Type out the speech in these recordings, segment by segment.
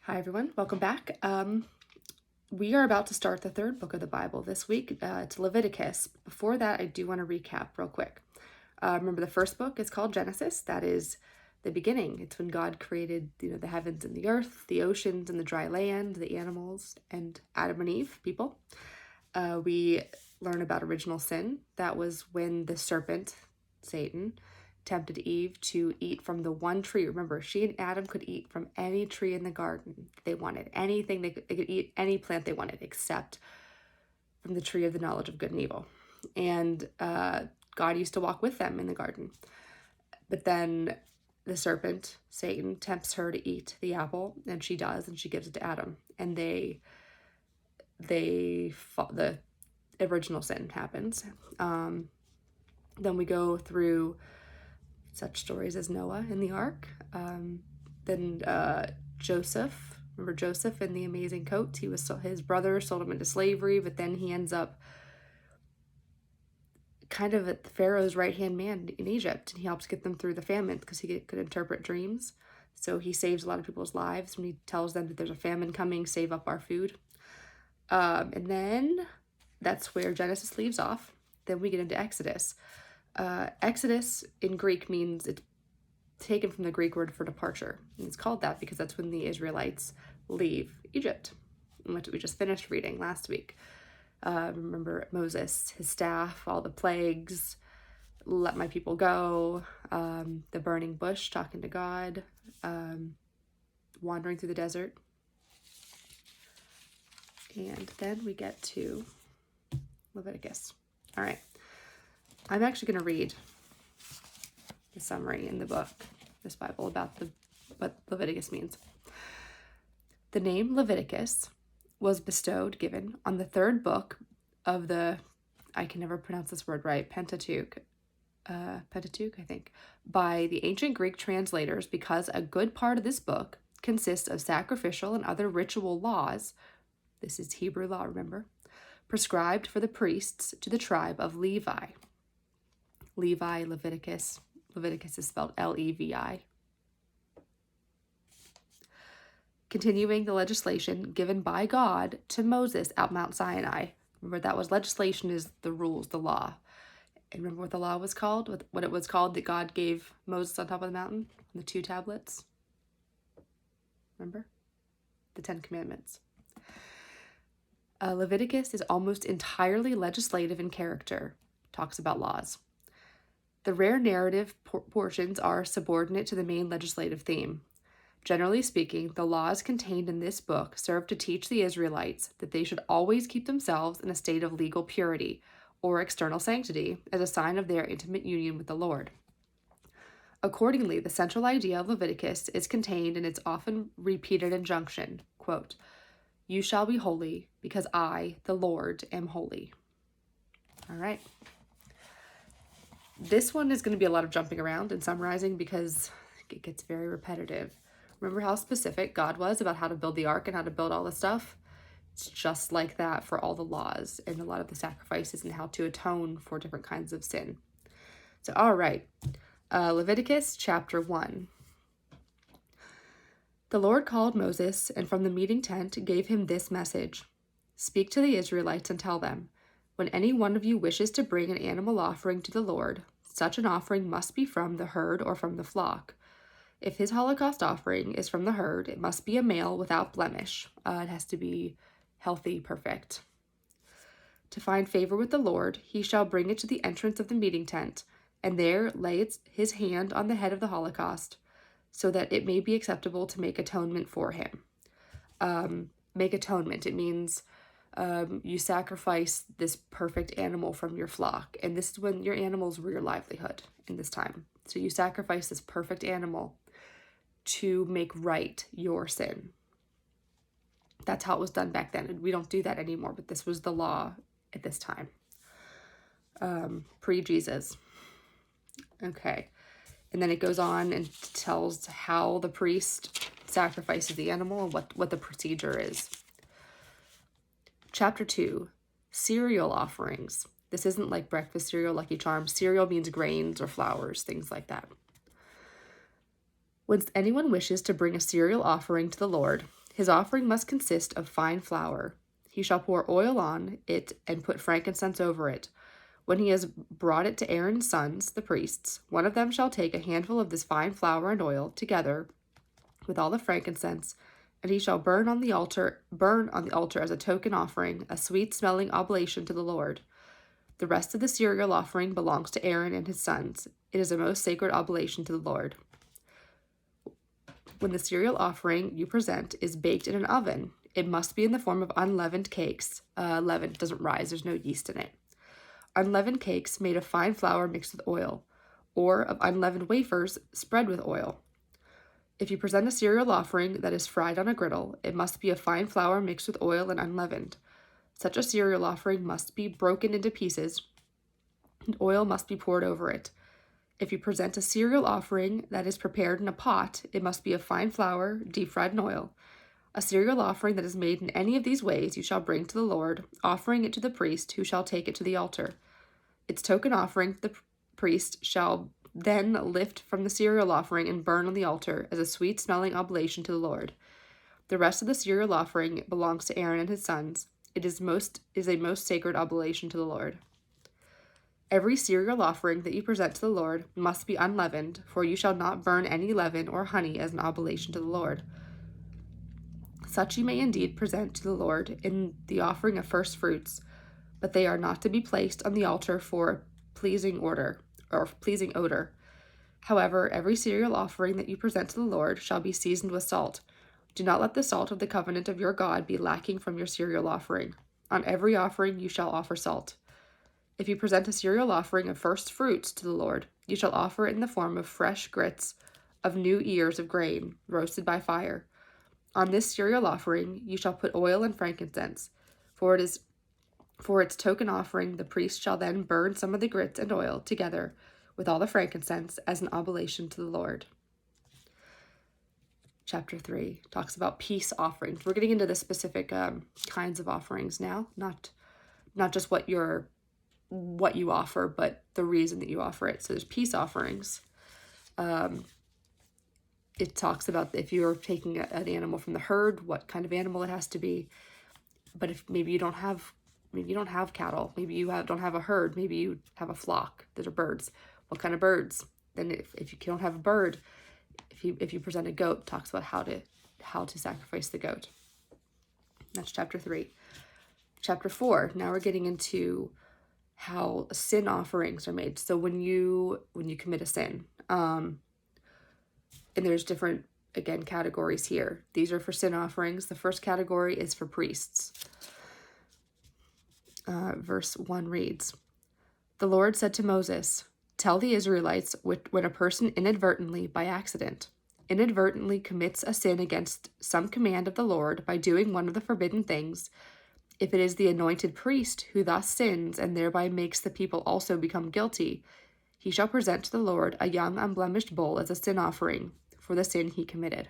Hi, everyone. Welcome back. We are about to start the third book of the Bible this week. It's Leviticus. Before that, I do want to recap real quick. Remember, the first book is called Genesis. That is the beginning. It's when God created, the heavens and the earth, the oceans and the dry land, the animals, and Adam and Eve, people. We learn about original sin. That was when the serpent, Satan, tempted Eve to eat from the one tree. Remember, she and Adam could eat from any tree in the garden they wanted. Anything they could eat any plant they wanted except from the tree of the knowledge of good and evil. And God used to walk with them in the garden. But then the serpent, Satan, tempts her to eat the apple, and she does, and she gives it to Adam. And the original sin happens. Then we go through such stories as Noah and the ark. Then Joseph, remember Joseph in the amazing coat? His brother sold him into slavery, but then he ends up kind of at Pharaoh's right-hand man in Egypt, and he helps get them through the famine because he could interpret dreams. So he saves a lot of people's lives when he tells them that there's a famine coming, save up our food. And then that's where Genesis leaves off. Then we get into Exodus. Exodus in Greek means it's taken from the Greek word for departure. And it's called that because that's when the Israelites leave Egypt, which we just finished reading last week. Remember Moses, his staff, all the plagues, let my people go, the burning bush talking to God, wandering through the desert. And then we get to Leviticus. All right. I'm actually going to read the summary in the book, this Bible, about what Leviticus means. The name Leviticus was given on the third book of the, I can never pronounce this word right, Pentateuch, I think, by the ancient Greek translators because a good part of this book consists of sacrificial and other ritual laws. This is Hebrew law, remember, prescribed for the priests to the tribe of Levi. Levi, Leviticus. Leviticus is spelled Levi. Continuing the legislation given by God to Moses at Mount Sinai. Remember, that was legislation is the rules, the law. And remember what the law was called? What it was called that God gave Moses on top of the mountain? The 2 tablets? Remember? The 10 Commandments. Leviticus is almost entirely legislative in character. Talks about laws. The rare narrative portions are subordinate to the main legislative theme. Generally speaking, the laws contained in this book serve to teach the Israelites that they should always keep themselves in a state of legal purity or external sanctity as a sign of their intimate union with the Lord. Accordingly, the central idea of Leviticus is contained in its often repeated injunction, quote, "You shall be holy because I, the Lord, am holy." All right. This one is going to be a lot of jumping around and summarizing because it gets very repetitive. Remember how specific God was about how to build the ark and how to build all the stuff? It's just like that for all the laws and a lot of the sacrifices and how to atone for different kinds of sin. So, all right. Leviticus chapter 1. The Lord called Moses and from the meeting tent gave him this message. Speak to the Israelites and tell them, when any one of you wishes to bring an animal offering to the Lord, such an offering must be from the herd or from the flock. If his Holocaust offering is from the herd, it must be a male without blemish. It has to be healthy, perfect. To find favor with the Lord, he shall bring it to the entrance of the meeting tent, and there lay his hand on the head of the Holocaust, so that it may be acceptable to make atonement for him. Make atonement, it means you sacrifice this perfect animal from your flock. And this is when your animals were your livelihood in this time. So you sacrifice this perfect animal to make right your sin. That's how it was done back then. And we don't do that anymore, but this was the law at this time. Pre-Jesus. Okay. And then it goes on and tells how the priest sacrifices the animal and what the procedure is. Chapter 2, cereal offerings. This isn't like breakfast cereal, Lucky Charms. Cereal means grains or flours, things like that. When anyone wishes to bring a cereal offering to the Lord, His offering must consist of fine flour. He shall pour oil on it and put frankincense over it. When he has brought it to Aaron's sons, the priests, one of them shall take a handful of this fine flour and oil, together with all the frankincense, and he shall burn on the altar as a token offering, a sweet-smelling oblation to the Lord. The rest of the cereal offering belongs to Aaron and his sons. It is a most sacred oblation to the Lord. When the cereal offering you present is baked in an oven, it must be in the form of unleavened cakes. Leaven doesn't rise, there's no yeast in it. Unleavened cakes made of fine flour mixed with oil, or of unleavened wafers spread with oil. If you present a cereal offering that is fried on a griddle, it must be of fine flour mixed with oil and unleavened. Such a cereal offering must be broken into pieces, and oil must be poured over it. If you present a cereal offering that is prepared in a pot, it must be of fine flour, deep fried in oil. A cereal offering that is made in any of these ways you shall bring to the Lord, offering it to the priest, who shall take it to the altar. Its token offering the priest shall then lift from the cereal offering and burn on the altar as a sweet-smelling oblation to the Lord. The rest of the cereal offering belongs to Aaron and his sons. It is a most sacred oblation to the Lord. Every cereal offering that you present to the Lord must be unleavened, for you shall not burn any leaven or honey as an oblation to the Lord. Such you may indeed present to the Lord in the offering of first fruits, but they are not to be placed on the altar for pleasing odor. However, every cereal offering that you present to the Lord shall be seasoned with salt. Do not let the salt of the covenant of your God be lacking from your cereal offering. On every offering you shall offer salt. If you present a cereal offering of first fruits to the Lord, you shall offer it in the form of fresh grits of new ears of grain, roasted by fire. On this cereal offering you shall put oil and frankincense, for its token offering the priest shall then burn some of the grits and oil together with all the frankincense as an oblation to the Lord. Chapter 3 talks about peace offerings. We're getting into the specific kinds of offerings now, not just what you offer, but the reason that you offer it. So there's peace offerings. It talks about if you're taking an animal from the herd, what kind of animal it has to be. But if maybe you don't have cattle, maybe you don't have a herd, maybe you have a flock that are birds. What kind of birds? Then if you don't have a bird, if you present a goat, it talks about how to sacrifice the goat. That's chapter 3. Chapter 4. Now we're getting into how sin offerings are made. So when you commit a sin, and there's different categories here. These are for sin offerings. The first category is for priests. Verse 1 reads, "The Lord said to Moses, tell the Israelites when a person inadvertently, by accident, commits a sin against some command of the Lord by doing one of the forbidden things, if it is the anointed priest who thus sins and thereby makes the people also become guilty, he shall present to the Lord a young unblemished bull as a sin offering for the sin he committed."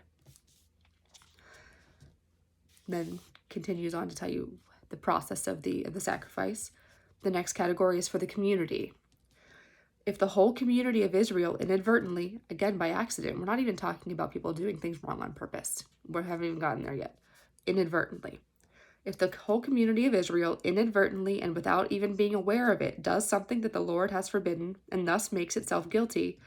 Then continues on to tell you the process of the sacrifice. The next category is for the community. If the whole community of Israel inadvertently, again by accident, we're not even talking about people doing things wrong on purpose. We haven't even gotten there yet. Inadvertently. If the whole community of Israel inadvertently and without even being aware of it does something that the Lord has forbidden and thus makes itself guilty,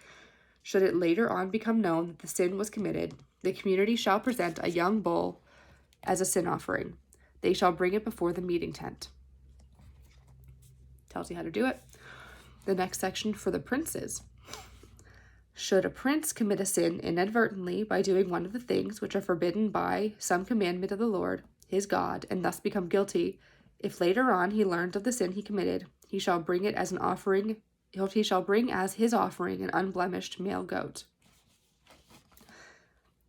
should it later on become known that the sin was committed, the community shall present a young bull as a sin offering. They shall bring it before the meeting tent. Tells you how to do it. The next section for the princes. Should a prince commit a sin inadvertently by doing one of the things which are forbidden by some commandment of the Lord, his God, and thus become guilty, if later on he learns of the sin he committed, he shall bring it as an offering. He shall bring as his offering an unblemished male goat.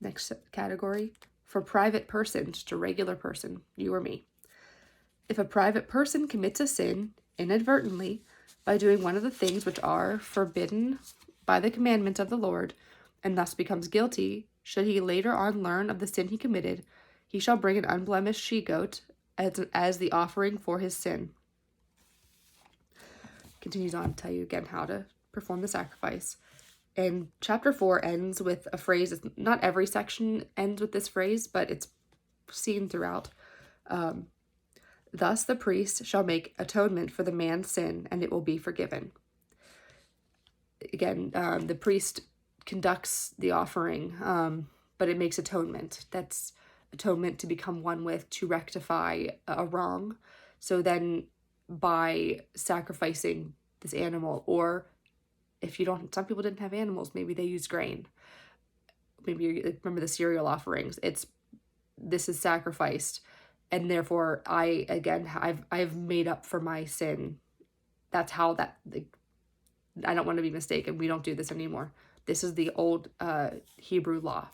Next category, for private persons, just a regular person, you or me. If a private person commits a sin inadvertently by doing one of the things which are forbidden by the commandment of the Lord, and thus becomes guilty, should he later on learn of the sin he committed, he shall bring an unblemished she-goat as the offering for his sin. Continues on to tell you again how to perform the sacrifice. And chapter 4 ends with a phrase. Not every section ends with this phrase, but it's seen throughout. Thus the priest shall make atonement for the man's sin, and it will be forgiven. Again, the priest conducts the offering, but it makes atonement. That's atonement to become one with, to rectify a wrong. So then by sacrificing this animal, or if you don't, some people didn't have animals, maybe they used grain. Maybe you remember the cereal offerings. This is sacrificed, and therefore I've made up for my sin. That's how that, I don't want to be mistaken. We don't do this anymore. This is the old Hebrew law.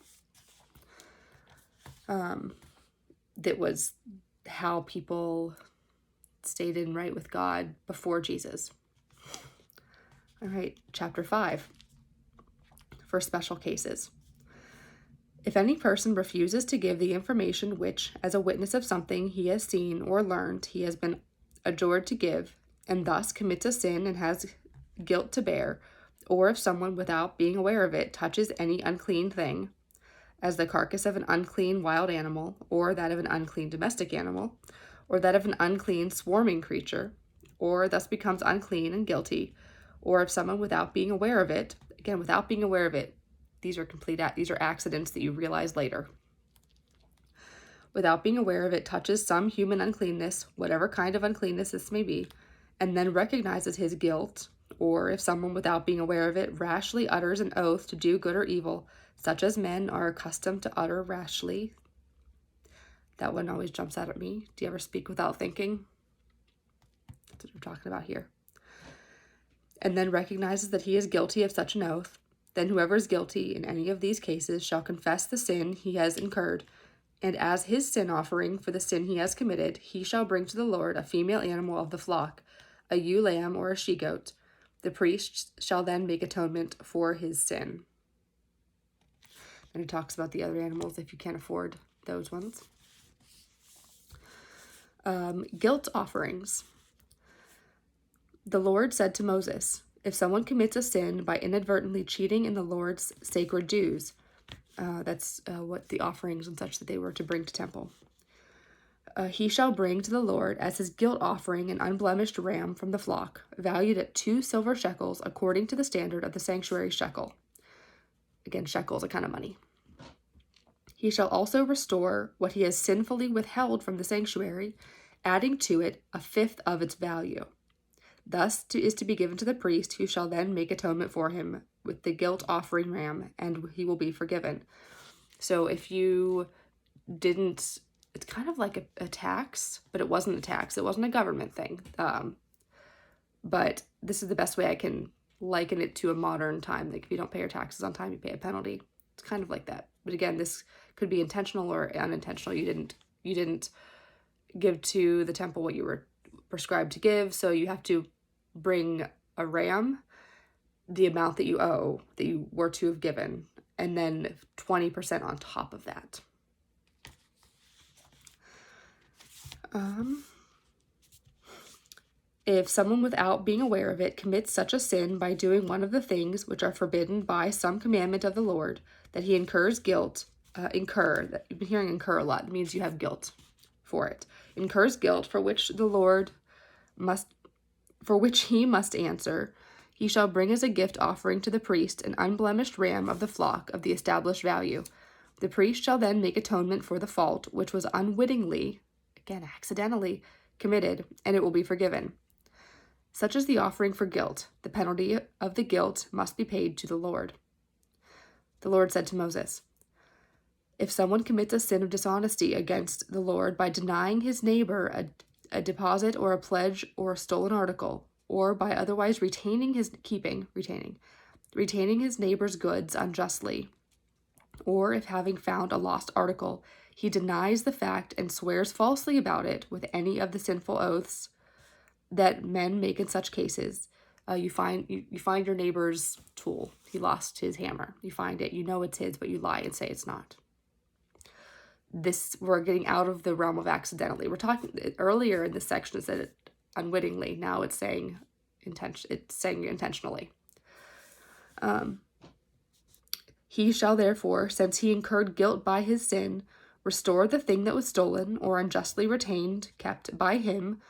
That was how people stayed in right with God before Jesus. All right, chapter 5, for special cases. If any person refuses to give the information which, as a witness of something he has seen or learned, he has been adjured to give, and thus commits a sin and has guilt to bear, or if someone, without being aware of it, touches any unclean thing, as the carcass of an unclean wild animal, or that of an unclean domestic animal, or that of an unclean swarming creature, or thus becomes unclean and guilty, or if someone, without being aware of it, again, without being aware of it, these are accidents that you realize later. Without being aware of it, touches some human uncleanness, whatever kind of uncleanness this may be, and then recognizes his guilt, or if someone, without being aware of it, rashly utters an oath to do good or evil, such as men are accustomed to utter rashly. That one always jumps out at me. Do you ever speak without thinking? That's what we're talking about here. And then recognizes that he is guilty of such an oath, then whoever is guilty in any of these cases shall confess the sin he has incurred, and as his sin offering for the sin he has committed, he shall bring to the Lord a female animal of the flock, a ewe lamb or a she-goat. The priest shall then make atonement for his sin. And it talks about the other animals if you can't afford those ones. Guilt offerings. The Lord said to Moses, if someone commits a sin by inadvertently cheating in the Lord's sacred dues, that's what the offerings and such that they were to bring to temple, he shall bring to the Lord as his guilt offering an unblemished ram from the flock, valued at 2 silver shekels according to the standard of the sanctuary shekel. Again, shekels are kind of money. He shall also restore what he has sinfully withheld from the sanctuary, adding to it 1/5 of its value. Thus is to be given to the priest, who shall then make atonement for him with the guilt offering ram, and he will be forgiven. So if you didn't, it's kind of like a tax, but it wasn't a tax. It wasn't a government thing. But this is the best way I can liken it to a modern time. Like if you don't pay your taxes on time, you pay a penalty. It's kind of like that. But again, this could be intentional or unintentional. You didn't give to the temple what you were prescribed to give, so you have to bring a ram, the amount that you owe, that you were to have given, and then 20% on top of that. If someone, without being aware of it, commits such a sin by doing one of the things which are forbidden by some commandment of the Lord, that he incurs guilt, you've been hearing incur a lot, it means you have guilt for it, incurs guilt for which he must answer, he shall bring as a gift offering to the priest an unblemished ram of the flock of the established value. The priest shall then make atonement for the fault which was unwittingly, again accidentally, committed, and it will be forgiven. Such is the offering for guilt. The penalty of the guilt must be paid to the Lord. The Lord said to Moses, if someone commits a sin of dishonesty against the Lord by denying his neighbor a deposit or a pledge or a stolen article, or by otherwise retaining his neighbor's goods unjustly, or if having found a lost article, he denies the fact and swears falsely about it with any of the sinful oaths that men make in such cases, you find your neighbor's tool. He lost his hammer. You find it. You know it's his, but you lie and say it's not. We're getting out of the realm of accidentally. We're talking earlier in this section it said it unwittingly. Now it's saying intentionally. He shall therefore, since he incurred guilt by his sin, restore the thing that was stolen or unjustly retained, kept by him,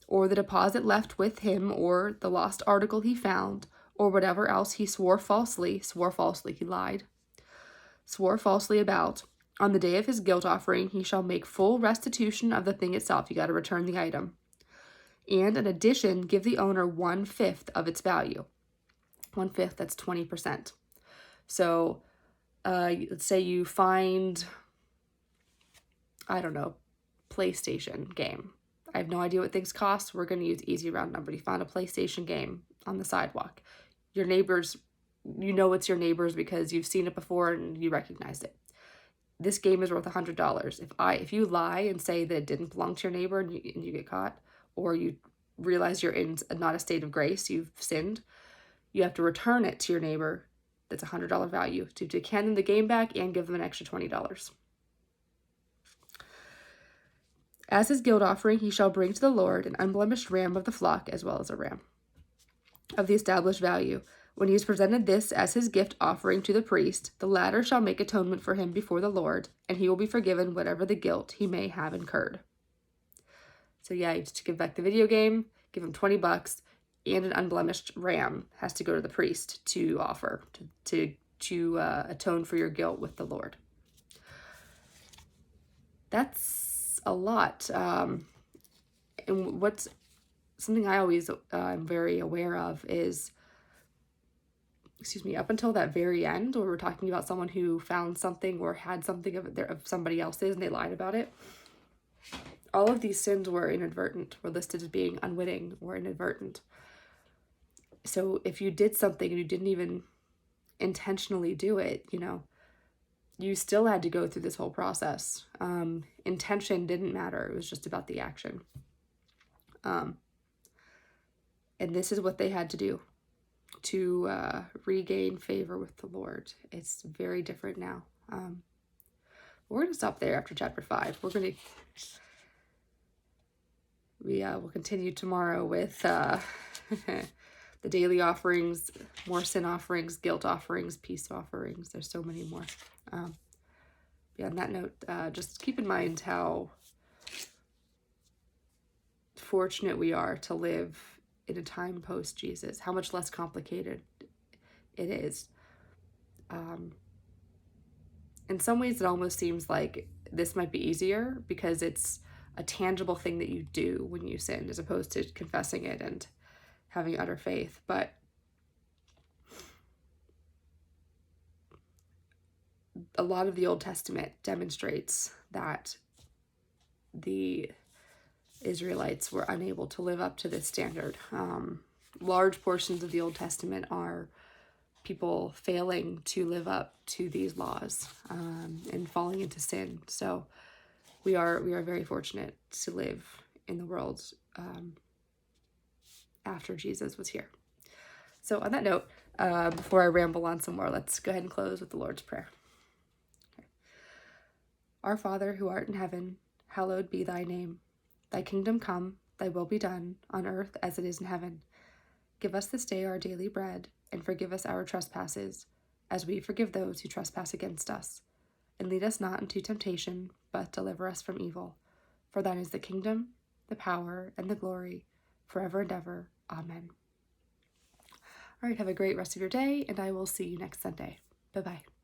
or the deposit left with him, or the lost article he found, or whatever else he swore falsely, he lied, swore falsely about. On the day of his guilt offering, he shall make full restitution of the thing itself. You got to return the item. And in addition, give the owner 1/5 of its value. 1/5, that's 20%. So let's say you find, I don't know, PlayStation game. I have no idea what things cost. We're going to use easy round number. You found a PlayStation game on the sidewalk. Your neighbors, you know it's your neighbors because you've seen it before and you recognize it. This game is worth $100. If you lie and say that it didn't belong to your neighbor and you get caught, or you realize you're in not a state of grace, you've sinned, you have to return it to your neighbor. That's a $100 value to hand them the game back and give them an extra $20. As his guilt offering, he shall bring to the Lord an unblemished ram of the flock, as well as a ram of the established value. When he has presented this as his gift offering to the priest, the latter shall make atonement for him before the Lord, and he will be forgiven whatever the guilt he may have incurred. So yeah, you just give back the video game, give him $20, and an unblemished ram has to go to the priest to offer, to atone for your guilt with the Lord. That's a lot. And what's something I always am very aware of is, up until that very end, where we're talking about someone who found something or had something of somebody else's and they lied about it, all of these sins were inadvertent, were listed as being unwitting or inadvertent. So if you did something and you didn't even intentionally do it, you still had to go through this whole process. Intention didn't matter. It was just about the action. And this is what they had to do to regain favor with the Lord. It's very different now. We're going to stop there after chapter 5. We'll continue tomorrow with the daily offerings, more sin offerings, guilt offerings, peace offerings. There's so many more. On that note, just keep in mind how fortunate we are to live in a time post-Jesus, how much less complicated it is. In some ways, it almost seems like this might be easier because it's a tangible thing that you do when you sin, as opposed to confessing it and having utter faith. But a lot of the Old Testament demonstrates that the Israelites were unable to live up to this standard. Large portions of the Old Testament are people failing to live up to these laws and falling into sin. So we are very fortunate to live in the world after Jesus was here. So on that note, before I ramble on some more, let's go ahead and close with the Lord's Prayer. Okay. Our Father, who art in heaven, hallowed be thy name. Thy kingdom come, thy will be done, on earth as it is in heaven. Give us this day our daily bread, and forgive us our trespasses, as we forgive those who trespass against us. And lead us not into temptation, but deliver us from evil. For thine is the kingdom, the power, and the glory, forever and ever. Amen. All right, have a great rest of your day, and I will see you next Sunday. Bye-bye.